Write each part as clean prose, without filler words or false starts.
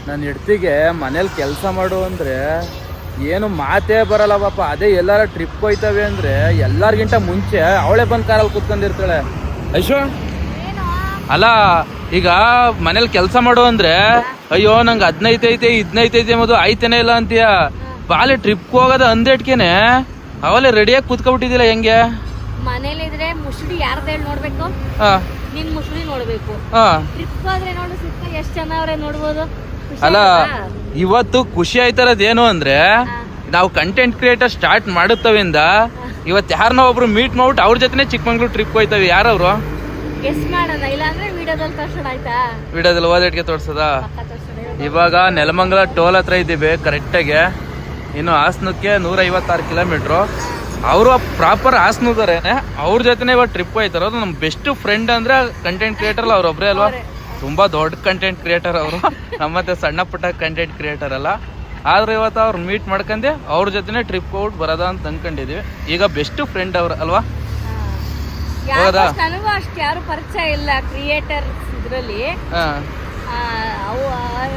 ನನ್ನ ಹೆಂಡ್ತಿಗೆ ಮನೇಲಿ ಕೆಲಸ ಮಾಡು ಅಂದರೆ ಏನು ಮಾತೇ ಬರಲ್ಲ ಪಾಪ. ಅದೇ ಎಲ್ಲಾರ ಟ್ರಿಪ್ ಹೋಯ್ತವೆ ಅಂದರೆ ಎಲ್ಲರಿಗಿಂತ ಮುಂಚೆ ಅವಳೇ ಬಂದು ಕಾರಲ್ಲಿ ಕೂತ್ಕೊಂಡಿರ್ತಾಳೆ. ಐಶೋ ಅಲ್ಲ, ಈಗ ಮನೇಲಿ ಕೆಲಸ ಮಾಡು ಅಂದರೆ ಅಯ್ಯೋ ನಂಗೆ 15 ಐತೆ 15 ಐತೆ ಮದು ಆಯ್ತೇನೆ ಇಲ್ಲ ಅಂತೀಯ. ಬಾಲೆ ಟ್ರಿಪ್ಗೆ ಹೋಗೋದು ಅಂದೇಟ್ಕೆನೆ ಅವಲೇ ರೆಡಿಯಾಗಿ ಕೂತ್ಕೊಬಿಟ್ಟಿದ್ದಿಲ್ಲ. ಹೆಂಗೆ ಮನೇಲಿದ್ರೆ ಮುಸುಡಿ ಯಾರ್ದು ನೋಡ್ಬೇಕು, ನಿನ್ ಮುಸುಡಿ ನೋಡ್ಬೇಕು. ಟ್ರಿಪ್ ಹೋದ್ರೆ ನೋಡು ಸುತ್ತ ಎಷ್ಟ್ ಜನ ಅವ್ರೆ ನೋಡ್ಬೋದು. ಅಲ್ಲ, ಇವತ್ತು ಖುಷಿ ಆಯ್ತಾರದ್ ಏನು ಅಂದ್ರೆ ನಾವು ಕಂಟೆಂಟ್ ಕ್ರಿಯೇಟರ್ ಸ್ಟಾರ್ಟ್ ಮಾಡುತ್ತವಿಂದ ಇವತ್ತು ಯಾರನ್ನ ಒಬ್ರು ಮೀಟ್ ಮಾಡ್ಬಿಟ್ಟು ಅವ್ರ ಜೊತೆ ಚಿಕ್ಕಮಂಗ್ಳೂರ್ ಟ್ರಿಪ್ ಹೋಯ್ತವಿ. ಯಾರವ್ರು ಗೆಸ್ ಮಾಡೋಣ, ಇಲ್ಲ ಅಂದ್ರೆ ವಿಡಿಯೋದಲ್ಲಿ ತೋರ್ಸೋಣ. ಆಯ್ತಾ, ವಿಡಿಯೋದಲ್ಲಿ ಓದೇಟ್ಗೆ ತೋರ್ಸದ. ಇವಾಗ ನೆಲಮಂಗಲ ಟೋಲ್ ಹತ್ರ ಇದ್ದೀವಿ ಕರೆಕ್ಟಾಗಿ. ಇನ್ನು ಹಾಸನಕ್ಕೆ 156 ಕಿಲೋಮೀಟ್ರು. ಅವರು ಪ್ರಾಪರ್ ಹಾಸನದರೇನೆ, ಅವ್ರ ಜೊತೆ ಇವಾಗ ಟ್ರಿಪ್ ಹೋಯ್ತಾರ. ನಮ್ಮ ಬೆಸ್ಟ್ ಫ್ರೆಂಡ್ ಅಂದ್ರೆ ಕಂಟೆಂಟ್ ಕ್ರಿಯೇಟರ್ ಅಲ್ಲ, ಅವ್ರೊಬ್ರೇ ಅಲ್ವಾ? ತುಂಬಾ ದೊಡ್ಡ ಕಂಟೆಂಟ್ ಕ್ರಿಯೇಟರ್ ಅವರು, ನಮ್ಮತ್ತೆ ಸಣ್ಣ ಪುಟ್ಟ ಕಂಟೆಂಟ್ ಕ್ರಿಯೇಟರ್ ಅಲ್ಲ. ಆದ್ರೆ ಇವತ್ತು ಅವ್ರು ಮೀಟ್ ಮಾಡ್ಕೊಂಡೆ ಅವ್ರ ಜೊತೆ ಟ್ರಿಪ್ ಹೋಗ್ಬಿಟ್ಟು ಬರೋದ ಅಂತ ಅನ್ಕೊಂಡಿದೀವಿ. ಈಗ ಬೆಸ್ಟ್ ಫ್ರೆಂಡ್ ಅವ್ರು ಅಲ್ವಾ? ನನಗೂ ಅಷ್ಟು ಯಾರು ಪರಿಚಯ ಇಲ್ಲ ಕ್ರಿಯೇಟರ್ಸ್ ಇದ್ರಲ್ಲಿ.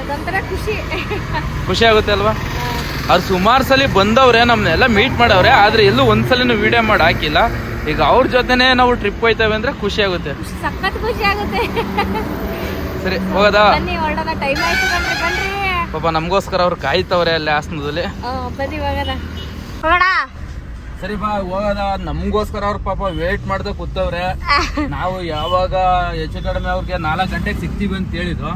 ಅದೊಂಥರ ಖುಷಿ ಆಗುತ್ತೆ ಅಲ್ವಾ? ಅವ್ರು ಸುಮಾರು ಸಲ ಬಂದವ್ರೆ, ನಮ್ನೆಲ್ಲ ಮೀಟ್ ಮಾಡವ್ರೆ, ಆದ್ರೆ ಎಲ್ಲೂ ಒಂದ್ಸಲಿನೂ ವಿಡಿಯೋ ಮಾಡಿ ಹಾಕಿಲ್ಲ. ಈಗ ಅವ್ರ ಜೊತೆನೆ ನಾವು ಟ್ರಿಪ್ ಹೋಯ್ತೇವೆ ಅಂದ್ರೆ ಖುಷಿ ಆಗುತ್ತೆ, ಸಖತ್ ಖುಷಿ ಆಗುತ್ತೆ. ಸರಿ ಹೋಗದಾ? ಟೈಮ್ ಆಯ್ತು ಬನ್ರಿ. ಪಾಪ ನಮಗೋಸ್ಕರ ಅವ್ರು ಕಾಯ್ತವ್ರೆ ಅಲ್ಲಿ ಹಾಸನದಲ್ಲಿ. ಬನ್ನಿ ಹೋಗೋಣ. ಸರಿ ಬಾ ಹೋಗದ. ನಮಗೋಸ್ಕರ ಅವ್ರ ಪಾಪ ವೇಟ್ ಮಾಡ್ದೆ ಕೂತವ್ರೆ. ನಾವು ಯಾವಾಗ ಹೆಚ್ಚು ಕಡಿಮೆ ಅವ್ರಿಗೆ 4 ಗಂಟೆಗೆ ಸಿಗ್ತೀವಿ ಅಂತ ಹೇಳಿದ್ರು.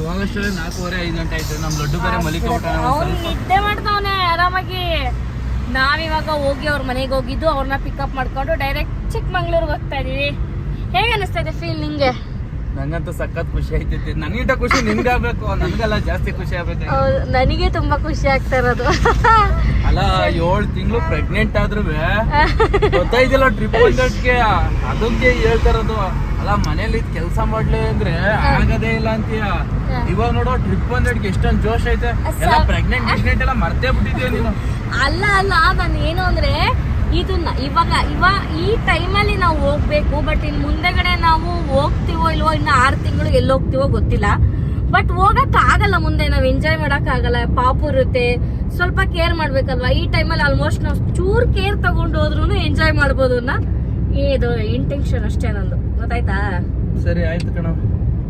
ಹೋಗಷ್ಟೇ 4:30-5 ಗಂಟೆ ಆಯ್ತು. ನಮ್ ಲಡ್ಡು ಬೇರೆ ನಿದ್ದೆ ಮಾಡ್ತಾವನೆ ಆರಾಮಾಗಿ. ನಾವಿವಾಗ ಹೋಗಿ ಅವ್ರ ಮನೆಗೆ ಹೋಗಿದ್ದು, ಅವ್ರನ್ನ ಪಿಕಪ್ ಮಾಡ್ಕೊಂಡು ಡೈರೆಕ್ಟ್ ಚಿಕ್ಕಮಂಗ್ಳೂರ್ಗೆ ಹೋಗ್ತಾ ಇದೀವಿ. ಹೇಗೆ ಅನಿಸ್ತಾ ಇದೆ ಫೀಲ್ ನಿಂಗೆ? ನಂಗಂತೂ ಸಖತ್ ಖುಷಿ ಆಯ್ತೈತಿ. ನನಗಿಂತ ಖುಷಿ ನಿನ್ಗಾಗ್ಬೇಕು, ನನ್ಗೆಲ್ಲ ಜಾಸ್ತಿ ಖುಷಿ ಆಗ್ಬೇಕು. ನನಗೆ ತುಂಬಾ ಖುಷಿ ಆಗ್ತಾ ಇರೋದು. ಅಲ್ಲ, 7 ತಿಂಗಳು ಪ್ರೆಗ್ನೆಂಟ್ ಆದ್ರೂ ಗೊತ್ತಾಯ್ತಿಲ್ಲ ಟ್ರಿಪ್ ಬಂದಕ್ಕೆ. ಅದಕ್ಕೆ ಹೇಳ್ತಾ ಇರೋದು. ಅಲ್ಲ, ಮನೇಲಿ ಕೆಲಸ ಮಾಡ್ಲಿ ಅಂದ್ರೆ ಆಗದೇ ಇಲ್ಲ ಅಂತೀಯ. ಇವಾಗ ನೋಡೋ ಟ್ರಿಪ್ ಬಂದಕ್ಕೆ ಎಷ್ಟೊಂದು ಜೋಶ್ ಐತೆ. ಎಲ್ಲ ಪ್ರೆಗ್ನೆಂಟ್ ಎಲ್ಲ ಮರ್ತೇ ಬಿಟ್ಟಿದ್ಯಾ ನೀನು. ಅಲ್ಲ ನಾನು ಏನು ಅಂದ್ರೆ ಇದನ್ನ ಇವಾಗ ಈ ಟೈಮಲ್ಲಿ ನಾವು ಹೋಗ್ಬೇಕು. ಬಟ್ ಇನ್ ಮುಂದೆಗಡೆ ನಾವು ಹೋಗ್ತೀವೋ ಇಲ್ವೋ, ಇನ್ನು 6 ತಿಂಗಳು ಎಲ್ಲಿ ಹೋಗ್ತೀವೋ ಗೊತ್ತಿಲ್ಲ. ಬಟ್ ಹೋಗಕ್ ಆಗಲ್ಲ, ಮುಂದೆ ನಾವು ಎಂಜಾಯ್ ಮಾಡಕ್ ಆಗಲ್ಲ. ಪಾಪು ಇರುತ್ತೆ, ಸ್ವಲ್ಪ ಕೇರ್ ಮಾಡ್ಬೇಕಲ್ವಾ. ಈ ಟೈಮಲ್ಲಿ ಆಲ್ಮೋಸ್ಟ್ ನಾವು ಚೂರ್ ಕೇರ್ ತಗೊಂಡು ಹೋದ್ರು ಎಂಜಾಯ್ ಮಾಡ್ಬೋದು. ಇದು ಇಂಟೆನ್ಷನ್ ಅಷ್ಟೇ ನಂದು, ಗೊತ್ತಾಯ್ತಾ? ಸರಿ ಆಯ್ತು ಕಣ.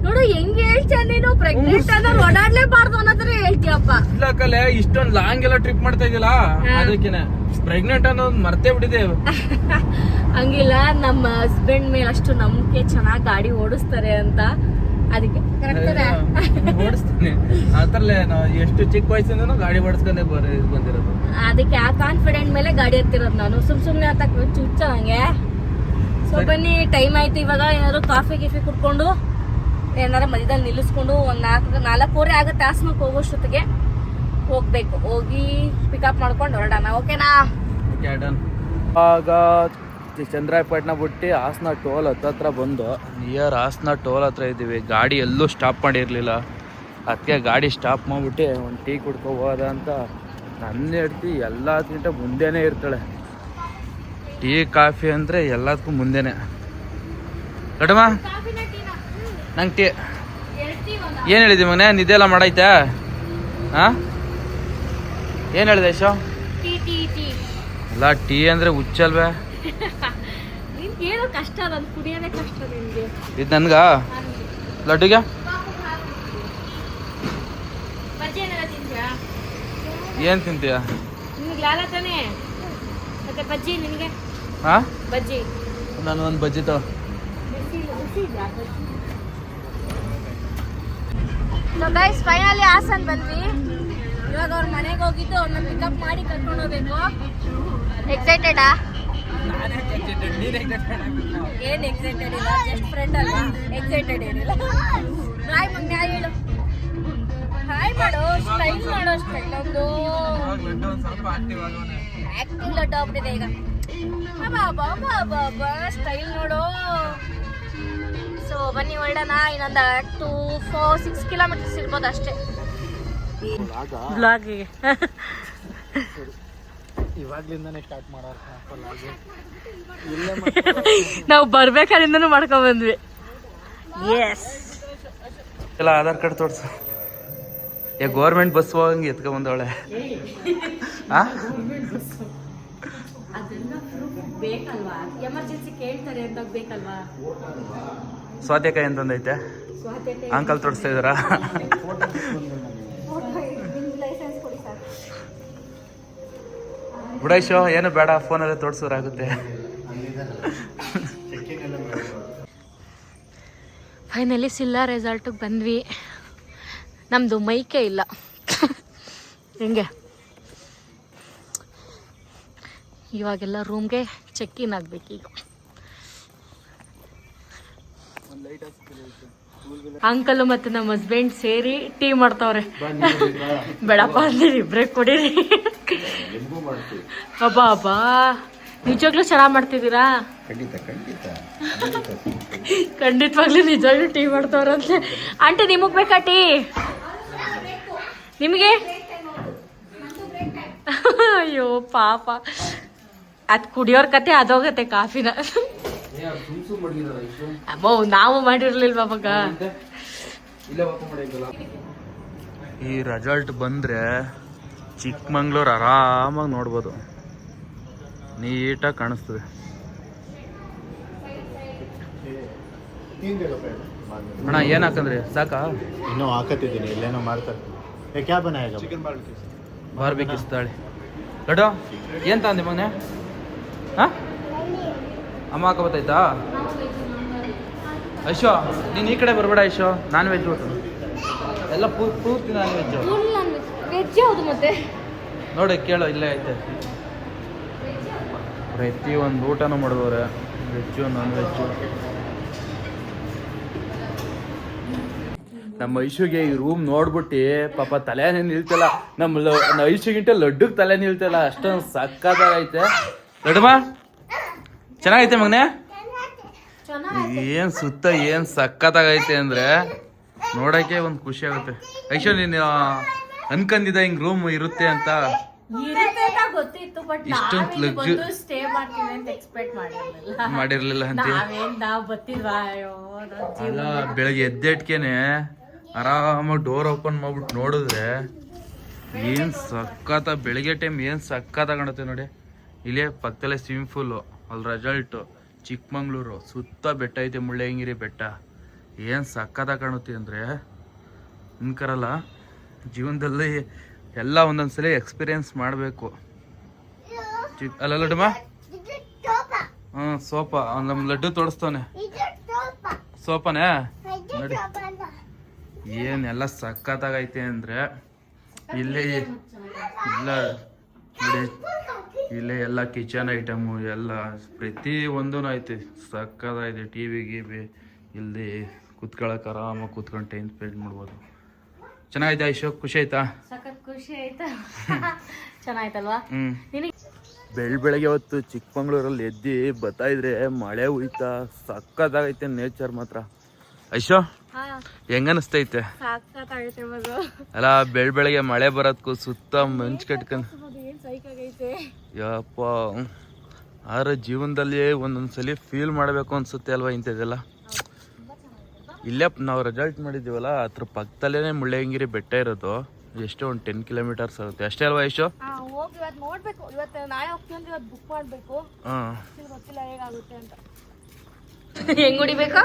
ನೋಡು ಹೆಂಗೆ ಹೇಳ್ತೀಯ ನೀನು, ಪ್ರೆಗ್ನೆಂಟ್ ಆದ್ರೆ ಓಡಾಡ್ಲೇಬಾರ್ದು ಅನ್ನೋದ್ರ ಹೇಳ್ತೀಯಪ್ಪ. ಇಲ್ಲ ಕಲೆ, ಇಷ್ಟೊಂದು ಲಾಂಗ್ ಎಲ್ಲ ಟ್ರಿಪ್ ಮಾಡ್ತಾ ಇದ್ದಿಲ್ಲ, ಅದಕ್ಕೇನೆ ಪ್ರೆಗ್ನೆಂಟ್ ಅನ್ನೋದು ಮರ್ತೇ ಬಿಟ್ಟಿದೆ. ಹಂಗಿಲ್ಲ, ನಮ್ಮ ಹಸ್ಬೆಂಡ್ ಮೇಲೆ ಅಷ್ಟು ನಂಬಿಕೆ, ಚೆನ್ನಾಗಿ ಗಾಡಿ ಓಡಿಸ್ತಾರೆ ಅಂತ, ಅದಕ್ಕೆ ಓಡಿಸ್ತೀನಿ. ಆತರಲ್ಲೇ ನಾವು ಎಷ್ಟು ಚಿಕ್ಕ ವಯಸ್ಸಿಂದ ಗಾಡಿ ಓಡಿಸ್ಕೊಂಡೆ ಬಂದಿರೋದು. ಅದಕ್ಕೆ ಆ ಕಾನ್ಫಿಡೆಂಟ್ ಮೇಲೆ ಗಾಡಿ ಹತ್ತಿರೋದು ನಾನು. ಸುಮ್ನೆ ಅಂತ ಚುಚ್ಚ ಹಂಗೆ. ಸೊ ಬನ್ನಿ, ಟೈಮ್ ಆಯ್ತು. ಇವಾಗ ಏನಾದ್ರು ಕಾಫಿ ಕುಡ್ಕೊಂಡು ಏನಾರ ಮಧ್ಯದಲ್ಲಿ ನಿಲ್ಲಿಸ್ಕೊಂಡು ಒಂದು 4:30 ಆಗುತ್ತೆ. ಹಾಸನಕ್ಕೆ ಹೋಗೋಷ್ಟೊತ್ತಿಗೆ ಹೋಗ್ಬೇಕು. ಹೋಗಿ ಪಿಕಪ್ ಮಾಡ್ಕೊಂಡು ಹೊರಡೋಣ. ಓಕೆನಾ? ಆಗ ಚಂದ್ರಾಯಪಟ್ಟಣ ಬಿಟ್ಟು ಹಾಸನ ಟೋಲ್ ಹತ್ರ ಬಂದು ನಿಯರ್ ಹಾಸನ ಟೋಲ್ ಹತ್ರ ಇದ್ದೀವಿ. ಗಾಡಿ ಎಲ್ಲೂ ಸ್ಟಾಪ್ ಮಾಡಿರಲಿಲ್ಲ. ಅದಕ್ಕೆ ಗಾಡಿ ಸ್ಟಾಪ್ ಮಾಡಿಬಿಟ್ಟು ಒಂದು ಟೀ ಕುಡ್ಕೋಬೋದ ಅಂತ. ನನ್ನ ಹೆಂಡ್ತಿ ಎಲ್ಲದಕ್ಕಿಂತ ಮುಂದೆನೇ ಇರ್ತಾಳೆ. ಟೀ ಕಾಫಿ ಅಂದರೆ ಎಲ್ಲದಕ್ಕೂ ಮುಂದೆನೇ. ಕಡಿಮಾ ನಂಗೆ ಟೀ ಏನು ಹೇಳಿದ್ವಿ ಮನೆ? ನಿದ್ದೆ ಎಲ್ಲ ಮಾಡೈತೆ? ಹಾಂ, ಏನು ಹೇಳಿದೆ ಯಶೋ? ಎಲ್ಲ ಟೀ ಅಂದರೆ ಹುಚ್ಚಲ್ವೇ? ಕಷ್ಟ, ಕುಡಿಯೋದೇ ಕಷ್ಟ ನಿಮಗೆ. ಇದು ನನ್ಗ ಲಡ್ಡುಗೆ ಏನು ತಿಂತೀಯ? ಬಜ್ಜಿ ನಿನಗೆ? ಹಾಂ, ಬಜ್ಜಿ. ನಾನು ಒಂದು ಬಜ್ಜಿ ತಗೋ. ಸೊ ಗೈಸ್, ಫೈನಲಿ ಹಾಸನ್ ಬಂದ್ವಿ. ಇವಾಗ ಅವ್ರ ಮನೆಗೆ ಹೋಗಿದ್ದು ಅವ್ರನ್ನ ಪಿಕಪ್ ಮಾಡಿ ಕರ್ಕೊಂಡು ಹೋಗ್ಬೇಕು. ಎಕ್ಸೈಟೆಡಾ? ಏನ್ ಎಕ್ಸೈಟೆಡ್ ಇಲ್ಲ, ಜಸ್ಟ್ ಫ್ರೆಂಡ್ ಅಲ್ವಾ, ಎಕ್ಸೈಟೆಡ್ ಏನಿಲ್ಲ. ಹಾಯ್ ಮಮ್ಮಿ, ಹಾಯ್ ಹೇಳು. ಹಾಯ್ ಮಾಡು, ಸ್ಟೈಲ್ ಮಾಡೋ. ಸ್ಟೈಲ್ ಒಂದು ಆಕ್ಟಿವ್ ಲಡ್ಡು ಆಗ್ಬಿಟ್ಟಿದೆ ಈಗ. ಸ್ಟೈಲ್ ನೋಡು. ಸೊ ಬನ್ನಿ ಹೊರಡೋಣ. ಇನ್ನೊಂದು 2-4-6 ಕಿಲೋಮೀಟರ್ಸ್ ಇರ್ಬೋದು ಅಷ್ಟೇ. ಬ್ಲಾಗಿಗೆ ಇವಾಗ್ಲಿಂದಾನೇ ಸ್ಟಾರ್ಟ್ ಮಾಡೋರು. ನಾವು ಬರ್ಬೇಕಾದ್ರಿಂದನೂ ಮಾಡ್ಕೊಂಡ್ ಬಂದ್ವಿ. ಎಸ್, ಎಲ್ಲ ಆಧಾರ್ ಕಾರ್ಡ್ ತೋರ್ಸು. ಗೌರ್ಮೆಂಟ್ ಬಸ್ ಹೋಗಂಗೆ ಎತ್ಕೊಂಬಂದವಳೆ. ಅದೆಲ್ಲ ಬೇಕಲ್ವಾ, ಎಮರ್ಜೆನ್ಸಿ ಕೇಳ್ತಾರೆ ಅಂತ ಬೇಕಲ್ವಾ. ಸೌತೆಕಾಯಿ ಅಂತಂದೈತೆ ಅಂಕಲ್ ತೋರಿಸ್ತಾ ಇದ್ದಾರಾ? ಬುಡೈಶೋ ಏನು ಬೇಡ, ಫೋನಲ್ಲೇ ತೋರಿಸೋರಾಗುತ್ತೆ. ಫೈನಲಿ ಸಿಲ್ಲಾ ರೆಸಾರ್ಟಿಗೆ ಬಂದ್ವಿ. ನಮ್ಮದು ಮೈಕೆ ಇಲ್ಲ ಹೆಂಗೆ. ಇವಾಗೆಲ್ಲ ರೂಮ್ಗೆ ಚೆಕ್ ಇನ್ ಆಗಬೇಕೀಗ. ಅಂಕಲ್ ಮತ್ತು ನಮ್ಮ ಹಸ್ಬೆಂಡ್ ಸೇರಿ ಟೀ ಮಾಡ್ತಾವ್ರೆ. ಬೇಡಪ್ಪ ಅಂದಿರಿ, ಇಬ್ರೇ ಕುಡೀರಿ. ಅಬ್ಬಾ ಅಬ್ಬಾ, ನಿಜವಾಗ್ಲೂ ಚೆನ್ನಾಗಿ ಮಾಡ್ತಿದ್ದೀರಾ? ಖಂಡಿತವಾಗ್ಲೂ ನಿಜವಾಗ್ಲೂ ಟೀ ಮಾಡ್ತಾವ್ರಂತೆ. ಆಂಟಿ ನಿಮಗ್ ಬೇಕಾ ಟೀ? ನಿಮಗೆ? ಅಯ್ಯೋ ಪಾಪ, ಅದ್ ಕುಡಿಯೋರ್ ಕತೆ ಅದೋಗತ್ತೆ ಕಾಫಿನ. ಅಮ್ಮ ನಾವು ಮಾಡಿರ್ಲಿಲ್ವಾ ಮಗ. ಈ ರೆಸಾರ್ಟ್ ಬಂದ್ರೆ ಚಿಕ್ಕಮಂಗ್ಳೂರ್ ಆರಾಮಾಗಿ ನೋಡ್ಬೋದು, ನೀಟಾಗಿ ಕಾಣಿಸ್ತದೆ. ಅಣ್ಣ ಏನ್ ಹಾಕಂದ್ರಿ? ಸಾಕಾ? ಇನ್ನೂ ಹಾಕತ್ತಿದ್ದೀನಿ, ಇಲ್ಲೇನೋ ಮಾಡ್ತಾರೆ. ಕ್ಯಾ ಬನಾಯೇಗಾ? ಚಿಕನ್ ಬಾರ್ಬಿಕ್ಯೂಸ್ ತಾಳಿ. ಲಡ್ಡು ಏನ್ ತಂದೆ ಮಗನೆ? ಹಾ, ಅಮ್ಮ ಹಾಕ ಬತ್ತಾಯ್ತಾ? ಐಶೋ ನೀನು ಈ ಕಡೆ ಬರಬೇಡ ಐಶೋ, ನಾನ್ ವೆಜ್ ಊಟ ಎಲ್ಲ ಪೂರ್ತಿ ನಾನ್ ವೆಜ್. ವೆಜ್ ಹೌದು ಮತ್ತೆ ನೋಡಿ ಕೇಳೋ, ಇಲ್ಲೇ ಐತೆ. ಪ್ರತಿ ಒಂದು ಊಟನೂ ಮಾಡಿದವ್ರೆ, ವೆಜ್ಜು ನಾನ್ ವೆಜ್ಜು. ನಮ್ಮ ಐಶುಗೆ ಈ ರೂಮ್ ನೋಡ್ಬಿಟ್ಟು ಪಾಪ ತಲೆನೇ ನಿಲ್ತಿಲ್ಲ. ನಮ್ಮ ಐಶುಗಿಂತ ಲಡ್ಡುಗೆ ತಲೆ ನಿಲ್ತಿಲ್ಲ, ಅಷ್ಟೊಂದು ಸಕ್ಕತ್ತಾಗೈತೆ. ಲಡ್ಡುಮ ಚೆನ್ನಾಗೈತೆ ಮಗನೆ? ಏನ್ ಸುತ್ತ ಏನ್ ಸಕ್ಕತ್ತಾಗೈತೆ ಅಂದ್ರೆ ನೋಡಕ್ಕೆ ಒಂದ್ ಖುಷಿ ಆಗುತ್ತೆ. ಐಶು ನೀನು ಅನ್ಕಂದಿದ್ದ ಹಿಂಗ್ ರೂಮ್ ಇರುತ್ತೆ ಅಂತ? ಮಾಡಿರ್ಲಿಲ್ಲ ಅಂತ ಅಲ್ಲ. ಬೆಳಗ್ಗೆ ಎದ್ದೆಟ್ಕೆನೆ ಆರಾಮಾಗಿ ಡೋರ್ ಓಪನ್ ಮಾಡ್ಬಿಟ್ಟು ನೋಡಿದ್ರೆ ಏನ್ ಸಕ್ಕತ್ತ, ಬೆಳಿಗ್ಗೆ ಟೈಮ್ ಏನ್ ಸಕ್ಕತ್ತ ಕಾಣುತ್ತೆ ನೋಡಿ. ಇಲ್ಲೇ ಪಕ್ಕದಲ್ಲೇ ಸ್ವಿಮ್ಮಿಂಗ್ ಫೂಲು, ಅಲ್ಲಿ ರೆಸಾರ್ಟು, ಚಿಕ್ಕಮಂಗ್ಳೂರು ಸುತ್ತ ಬೆಟ್ಟ ಐತೆ, ಮುಳ್ಳಯ್ಯನಗಿರಿ ಬೆಟ್ಟ. ಏನು ಸಕ್ಕತ್ತ ಕಾಣುತ್ತೆ ಅಂದರೆ ಅನ್ಕರಲ್ಲ. ಜೀವನದಲ್ಲಿ ಎಲ್ಲ ಒಂದೊಂದ್ಸಲಿ ಎಕ್ಸ್ಪೀರಿಯನ್ಸ್ ಮಾಡಬೇಕು. ಅಲ್ಲ ಲಡ್ಡುಮ್ಮ? ಸೋಫಾ ನಮ್ಮ ಲಡ್ಡು ತೋರಿಸ್ತವನೆ. ಸೋಫಾನೇ ನೋಡಿ, ಏನೆಲ್ಲ ಸಕ್ಕತ್ತಾಗೈತೆ ಅಂದರೆ ಇಲ್ಲೇ ಇಲ್ಲ ನೋಡಿ, ಇಲ್ಲೇ ಎಲ್ಲ ಕಿಚನ್ ಐಟಮು ಎಲ್ಲ ಪ್ರತಿ ಒಂದೂ ಐತೆ. ಸಕ್ಕತ್ತಾಗೈತೆ. ಟಿ ವಿ ಗಿವಿ ಇಲ್ಲಿ ಕುತ್ಕೊಳಕ್ಕೆ ಆರಾಮಾಗಿ ಕೂತ್ಕೊಂಡು ಟೈಮ್ ಸ್ಪೆಂಡ್ ಮಾಡ್ಬೋದು. ಚೆನ್ನಾಗೈತೆ ಐಶೋ? ಖುಷಿ ಆಯ್ತಾ? ಖುಷಿ ಆಯ್ತಾ? ಚೆನ್ನಾಯ್ತಲ್ವಾ? ಬೆಳಗ್ಗೆ ಹೊತ್ತು ಚಿಕ್ಕಮಂಗ್ಳೂರಲ್ಲಿ ಎದ್ದು ಬರ್ತಾ ಇದ್ರೆ ಮಳೆ ಹುಯ್ತಾ ಸಕ್ಕತ್ತಾಗೈತೆ ನೇಚರ್ ಮಾತ್ರ. ಐಶೋ ಹೆಂಗ ಅನಿಸ್ತೈತೆ? ಅಲ್ಲ ಬೆಳಗ್ಗೆ ಮಳೆ ಬರೋದಕ್ಕೂ ಸುತ್ತ ಮಂಚು ಕಟ್ಕೊಂಡು ಯಪ್ಪ, ಆದ್ರೆ ಜೀವನದಲ್ಲಿ ಒಂದೊಂದ್ಸಲಿ ಫೀಲ್ ಮಾಡಬೇಕು ಅನ್ಸುತ್ತೆ ಅಲ್ವಾ ಇಂಥದ್ದೆಲ್ಲ. ಇಲ್ಲೇ ನಾವು ರೆಸಾರ್ಟ್ ಮಾಡಿದ್ದೀವಲ್ಲ, ಅದ್ರ ಪಕ್ಕದಲ್ಲೇ ಮುಳ್ಳಯ್ಯನಗಿರಿ ಬೆಟ್ಟ ಇರೋದು. ಎಷ್ಟೋ ಒಂದು 10 ಕಿಲೋಮೀಟರ್ಸ್ ಆಗುತ್ತೆ ಅಷ್ಟೇ ಅಲ್ವಾ ಐಶು? ನೋಡ್ಬೇಕು, ಇವತ್ತು ನಾಳೆ ಹೋಗ್ತೀವಿ ಅಂದ್ರೆ ಇವತ್ತು ಬುಕ್ ಮಾಡ್ಬೇಕು. ಗೊತ್ತಿಲ್ಲ ಹೇಗಾಗುತ್ತೆ ಅಂತ. ಹೆಂಗ್ ಹೊಡಿಬೇಕಾ?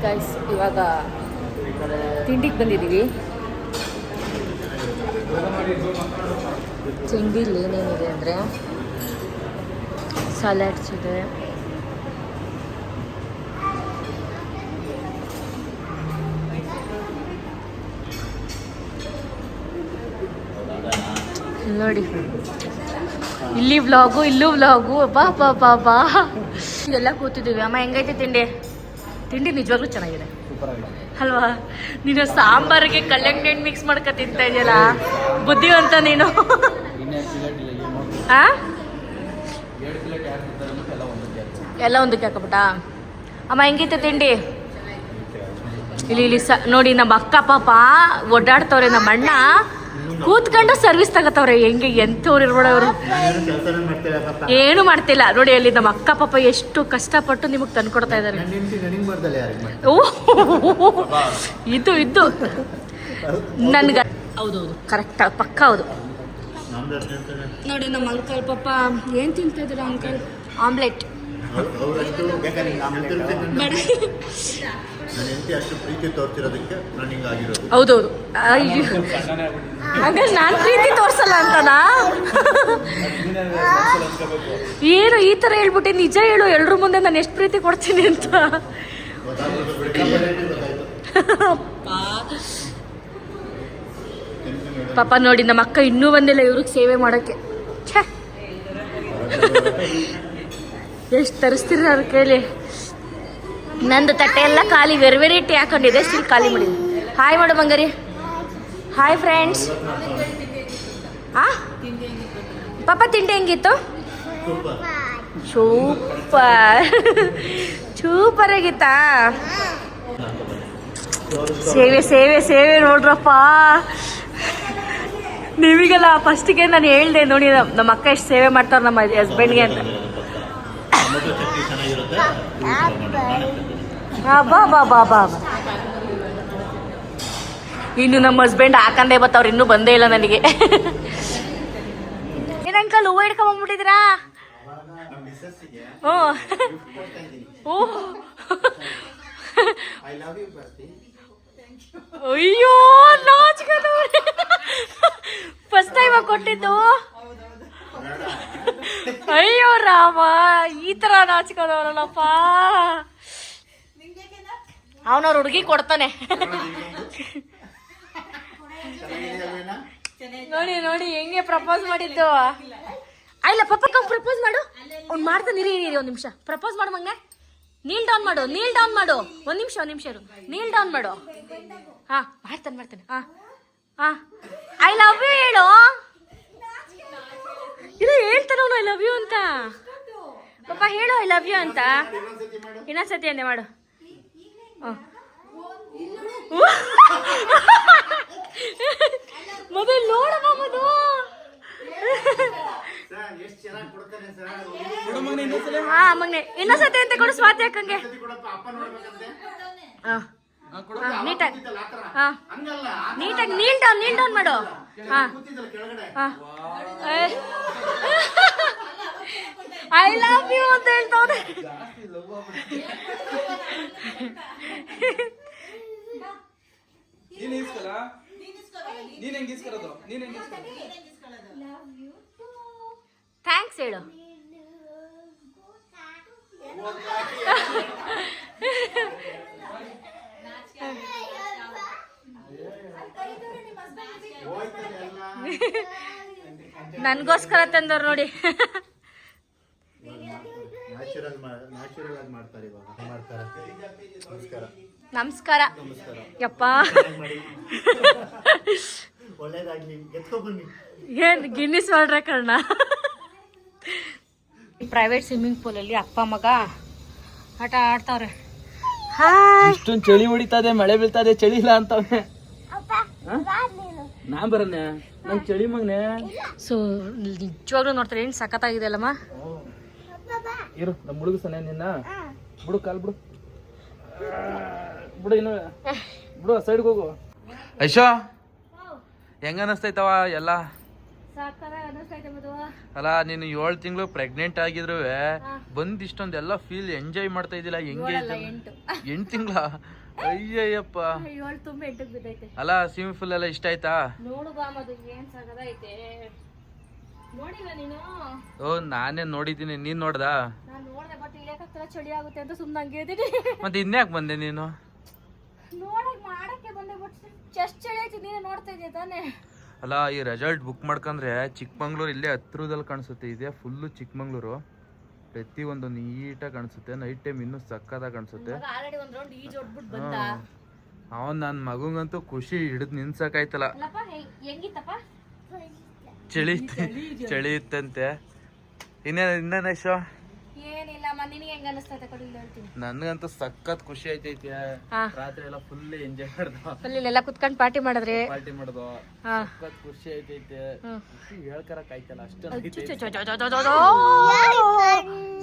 ಗೈಸ್ ಇವಾಗ ತಿಂಡಿಗೆ ಬಂದಿದ್ದೀವಿ. ತಿಂಡಿಲಿ ಏನೇನಿದೆ ಅಂದರೆ ಸಲಾಡ್ಸ್ ಇದೆ, ನೋಡಿ ಇಲ್ಲಿ ವ್ಲಾಗು, ಇಲ್ಲೂ ವ್ಲಾಗು. ಬಾ ಬಾ ಬಾ ಬಾ ಎಲ್ಲ ಕೂತಿದ್ದೀವಿ. ಅಮ್ಮ ಹೆಂಗೈತೆ ತಿಂಡಿ? ತಿಂಡಿ ನಿಜವಾಗ್ಲೂ ಚೆನ್ನಾಗಿದೆ ಅಲ್ವಾ? ನೀನು ಸಾಂಬಾರಿಗೆ ಕಲ್ಲಂಗಡಿ ಹಣ್ಣು ಮಿಕ್ಸ್ ಮಾಡ್ಕೊ ತಿಂತಾ ಇದೆಯಲ್ಲ, ಬುದ್ಧಿವಂತ ನೀನು. ಎಲ್ಲ ಒಂದಕ್ಕೆ ಹಾಕಬಿಟ್ಟ. ಅಮ್ಮ ಹೆಂಗೈತೆ ತಿಂಡಿ? ಇಲ್ಲಿ ನೋಡಿ ನಮ್ಮ ಅಕ್ಕ ಪಾಪ ಓಡಾಡ್ತವ್ರೆ. ನಮ್ಮ ಅಣ್ಣ ಕೂತ್ಕೊಂಡು ಸರ್ವಿಸ್ ತಗೋತವ್ರೆ. ಹೆಂಗೆ ಎಂಥವ್ರು ಇರ್ಬೋಡವ್ರು. ಕೆಲಸನೇ ಮಾಡ್ತೀರಾ ಪಾಪ. ಏನು ಮಾಡ್ತಿಲ್ಲ ನೋಡಿ. ಅಲ್ಲಿ ನಮ್ಮ ಅಕ್ಕ ಪಾಪ ಎಷ್ಟು ಕಷ್ಟಪಟ್ಟು ನಿಮಗೆ ತಂದ್ಕೊಡ್ತಾ ಇದ್ದಾರೆ. ನನ್ನ ಹೆಂಡತಿ ನನಗೆ ಬರ್ದಲ್ಲ ಯಾರಿಗೆ ಮಾಡಿ. ಓ ಇದು ನನ್ಗೆ ಹೌದೌದು ಕರೆಕ್ಟ್ ಪಕ್ಕ ಹೌದು. ನಮ್ದು ಅಷ್ಟು ಹೇಳ್ತಾರೆ. ನೋಡಿ ನಮ್ಮ ಅಂಕಲ್ ಪಾಪ ಏನು ತಿಂತಾ ಇದ್ರು ಅಂಕಲ್? ಆಮ್ಲೆಟ್. ಅವರಷ್ಟು ಬೇಕಾದ್ರೆ ನನ್ನ ಹೆಂಡತಿ ಅಷ್ಟು ಪ್ರೀತಿ ತೋರ್ತಿರೋದಕ್ಕೆ ನಾನು ಹಿಂಗಾಗಿರೋದು. ಹೌದೌದು. ಹಂಗಾರೆ ನಾನು ಪ್ರೀತಿ ತೋರ್ಸಲ್ಲ ಅಂತನಾ? ಏನು ಈ ಥರ ಹೇಳ್ಬಿಟ್ಟೆ? ನಿಜ ಹೇಳು, ಎಲ್ರ ಮುಂದೆ ನಾನು ಎಷ್ಟು ಪ್ರೀತಿ ಕೊಡ್ತೀನಿ ಅಂತ. ಪಾಪ ನೋಡಿ ನಮ್ಮ ಅಕ್ಕ ಇನ್ನೂ ಬಂದಿಲ್ಲ ಇವ್ರಿಗೆ ಸೇವೆ ಮಾಡೋಕ್ಕೆ. ಛೇ, ಎಷ್ಟು ತರಿಸ್ತೀರಿ ಅವ್ರ ಕೈಲಿ. ನಂದು ತಟ್ಟೆ ಎಲ್ಲ ಖಾಲಿ, ವೆರೈಟಿ ಹಾಕೊಂಡಿದೆ, ಸ್ಟಿಲ್ ಖಾಲಿ ಮಾಡಿದ್ವಿ. ಹಾಯ್ ಮಾಡು ಬಂಗಾರಿ. Hi friends. ಪಾಪ ತಿಂಡಿ ಹೆಂಗಿತ್ತು? ಸೂಪರ್ ಸೂಪರ್ ಆಗಿತ್ತಾ? ಸೇವೆ ಸೇವೆ ಸೇವೆ ನೋಡ್ರಪ್ಪ. ನಿಮಗೆಲ್ಲ ಫಸ್ಟಿಗೆ ನಾನು ಹೇಳ್ದೆ ನೋಡಿ ನಮ್ಮ ಅಕ್ಕ ಎಷ್ಟು ಸೇವೆ ಮಾಡ್ತಾರೆ ನಮ್ಮ ಹಸ್ಬೆಂಡ್ಗೆ ಅಂತ. ಬಾ ಬಾ ಬಾ ಬಾ. ಇನ್ನು ನಮ್ಮ ಹಸ್ಬೆಂಡ್ ಹಾಕಂಡೇ ಬತ್ತವ್ರು, ಇನ್ನೂ ಬಂದೇ ಇಲ್ಲ ನನಗೆ. ಏನ್ ಅಂಕಲ್ ಹೂವು ಹಿಡ್ಕೊಂಬಂದ್ಬಿಟ್ಟಿದ್ದೀರಾ? ಹ್ಞೂ. ಓಹ್ ಅಯ್ಯೋ ನಾಚ್ಕೊಂಡು ಫಸ್ಟ್ ಟೈಮ್ ಕೊಟ್ಟಿದ್ದು. ಅಯ್ಯೋ ರಾಮ, ಈ ತರ ನಾಚ್ಕೊಂಡವ್ರಲ್ಲಪ್ಪ. ಅವನವ್ರ ಹುಡುಗಿ ಕೊಡ್ತಾನೆ. ನೋಡಿ ನೋಡಿ ಹೆಂಗೆ ಪ್ರಪೋಸ್ ಮಾಡಿದ್ದು. ಇಲ್ಲ ಪಪ್ಪ ಪ್ರಪೋಸ್ ಮಾಡು. ಅವ್ನು ಮಾಡ್ತಾನೆ. ಇರಿ ಒಂದ್ ನಿಮಿಷ ಪ್ರಪೋಸ್ ಮಾಡು ಮಂಗ. ನೀಲ್ ಡೌನ್ ಮಾಡು, ನೀಲ್ ಡೌನ್ ಮಾಡು. ಒಂದ್ ನಿಮಿಷ ಇರು. ನೀಲ್ ಡೌನ್ ಮಾಡು. ಹಾ ಮಾಡ್ತಾನೆ. ಐ ಲವ್ ಯು ಹೇಳು. ಇದು ಹೇಳ್ತಾನ ಅವನು ಐ ಲವ್ ಯು ಅಂತ. ಪಾಪ ಹೇಳು ಐ ಲವ್ ಯು ಅಂತ. ಇನ್ನೊಂದ್ಸತಿ ಅಂದೆ ಮಾಡು. ಮೊದಲು ನೋಡಮ್ಮ ಮದು. ಹಾ ಮಗ್ನೆ ಇನ್ನೊಂದ್ಸತಿ ಅಂತ ಕೊಡು ಸ್ವಾತಿ ಅಕ್ಕಂಗೆ. ನೀಟಾಗಿ ನೀಲ್ ಡೌನ್ ಮಾಡು. ಐ ಲವ್ ಯು ಅಂತ ಹೇಳ್ತಾವ್ರೆ. ಥ್ಯಾಂಕ್ಸ್ ಹೇಳು. ನನ್ಗೋಸ್ಕರ ತಂದವ್ರು ನೋಡಿ. ನ್ಯಾಚುರಲ್ ಆಗಿ ಮಾಡ್ತಾರೆ ಇವಾಗ. ನಮಸ್ಕಾರ ನಮಸ್ಕಾರ. ಯಪ್ಪ ಒಳ್ಳೇದಾಗ್ಲಿ. ಎತ್ಕೊಬನ್ನಿ. ಏನ್ ಗಿನ್ನಿಸ್ ವರ್ಲ್ಡ್ ರೆಕಾರ್ಡ್ನ? ಪ್ರೈವೇಟ್ ಸ್ವಿಮ್ಮಿಂಗ್ ಪೂಲಲ್ಲಿ ಅಪ್ಪ ಮಗ ಆಟ ಆಡ್ತಾವ್ರೆ. ಇಷ್ಟೊಂದು ಚಳಿ ಹೊಡಿತದೆ, ಮಳೆ ಬೀಳ್ತದೆ, ಚಳಿ ಇಲ್ಲ ಅಂತವ್ನೆ. ನಾ ಬರನೆ ನಂಗೆ ಚಳಿ ಮಗನೆ. ಸೊ ನಿಜವಾಗ್ಲೂ ನೋಡ್ತಾರೆ ಏನು ಸಖತ್ತಾಗಿದೆ ಅಲ್ಲಮ್ಮ. ಇರು ನಮ್ಮ ಹುಡುಗ ಸನೆ ನಿನ್ನ ಬಿಡು, ಕಾಲ್ ಬಿಡು ಇನ್ನು ಬಿಡು, ಸೈಡ್ಗೆ ಹೋಗು. ಐಶೋ ಹೆಂಗ ಅನಿಸ್ತೈತವ ಎಲ್ಲ? ಅಲ್ಲ ನೀನು 7 ತಿಂಗಳು ಪ್ರೆಗ್ನೆಂಟ್ ಆಗಿದ್ರು ಬಂದ್ ಇಷ್ಟೊಂದೆಲ್ಲ ಫೀಲ್ ಎಂಜಾಯ್ ಮಾಡ್ತಾ ಇದ್ದಿಲ್ಲ. ಹೆಂಗೆ 8 ತಿಂಗಳ? ಅಯ್ಯಯ್ಯಪ್ಪ. ಅಲ್ಲ ಸ್ವಿಮ್ಮಿಂಗ್ ಪೂಲ್ ಎಲ್ಲ ಇಷ್ಟ ಆಯ್ತಾ? ಓ ನಾನೇ ನೋಡಿದ್ದೀನಿ, ನೀನ್ ನೋಡ್ದ? ಚಳಿ ಆಗುತ್ತೆ ಅಂತ ಸುಮ್ಮನೆ ಮತ್ತೆ ಇನ್ಯಾಕ್ ಬಂದೆ ನೀನು? ಚೆಸ್ಟ್ ಚಳಿ ಆಯ್ತು, ನೀನೇ ನೋಡ್ತಾ ಇದೀಯ ತಾನೇ? ಅಲ್ಲ ಈ ರೆಸಾರ್ಟ್ ಬುಕ್ ಮಾಡ್ಕೊಂಡ್ರೆ ಚಿಕ್ಕಮಂಗ್ಳೂರು ಇಲ್ಲೇ ಹತ್ರದಲ್ಲಿ ಕಾಣಿಸುತ್ತೆ. ಇದೆ ಫುಲ್ಲು ಚಿಕ್ಕಮಂಗ್ಳೂರು, ಪ್ರತಿಯೊಂದು ನೀಟಾಗಿ ಕಾಣಿಸುತ್ತೆ. ನೈಟ್ ಟೈಮ್ ಇನ್ನೂ ಸಕ್ಕತ್ತಾಗಿ ಕಾಣಿಸುತ್ತೆ. ಅವನ್ ನನ್ನ ಮಗಂಗಂತೂ ಖುಷಿ ಹಿಡಿದು ನಿನ್ಸಕಾಯ್ತಲ್ಲ. ಚಳಿ ಇತ್ತಂತೆ. ಇನ್ನೇನ ಇಶೋ? ಏನಿಲ್ಲಮ್ಮ, ನಿನಗೆ ಹೆಂಗ ಅನಿಸ್ತೈತೆ ಕಡೆ ಇಲ್ಲ ಹೇಳ್ತೀನಿ. ನನ್ಗಂತೂ ಸಖತ್ ಖುಷಿ ಐತೈತೆ. ಹಾ. ರಾತ್ರಿ ಎಲ್ಲ ಫುಲ್ ಎಂಜಾಯ್ ಮಾಡ್ದೋ, ಅಲ್ಲೆಲ್ಲ ಕುತ್ಕೊಂಡ್ ಪಾರ್ಟಿ ಮಾಡಿದ್ರಿ. ಪಾರ್ಟಿ ಮಾಡ್ದೋ, ಹಾ. ಸಖತ್ ಖುಷಿ ಐತೈತೆ. ಖುಷಿ ಹೇಳ್ಕರಕ್ ಆಯ್ತಲ್ಲ ಅಷ್ಟೊಂದು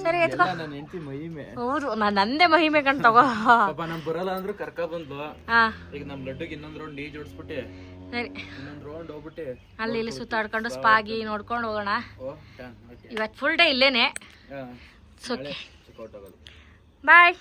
ಸರಿ ಎತ್ಕೋ. ನನ್ನ ಹೆಂಡತಿ ಮಹಿಮೆ. ಹೌದು ನಂದೇ ಮಹಿಮೆ ಕಣ್ ತಗೋ. ಪಾಪ ನಮ್ ಬರಲ್ಲ ಅಂದ್ರು ಕರ್ಕ ಬಂದ್ಲು. ಹಾ ಈಗ ನಮ್ ಲಡ್ಡುಗೆ ಇನ್ನೊಂದ್ ರೌಂಡ್ ನೀ ಜೋಡಿಸ್ಬಿಟ್ಟೆ, ಸರಿ ಇನ್ನೊಂದ್ ರೌಂಡ್ ಹೋಗ್ಬಿಟ್ಟೆ. ಅಲ್ಲಿ ಇಲ್ಲಿ ಸುತ್ತಾಡ್ಕೊಂಡು ಸ್ಪಾಗಿ ನೋಡ್ಕೊಂಡು ಹೋಗೋಣ. ಓ ಡನ್, ಓಕೆ. ಇವತ್ತು ಫುಲ್ ಡೇ ಇಲ್ಲೇನೆ. ಹಾ, ಓಕೆ ಚೆಕ್ಔಟ್ ಆಗೋದು. ಬಾಯ್.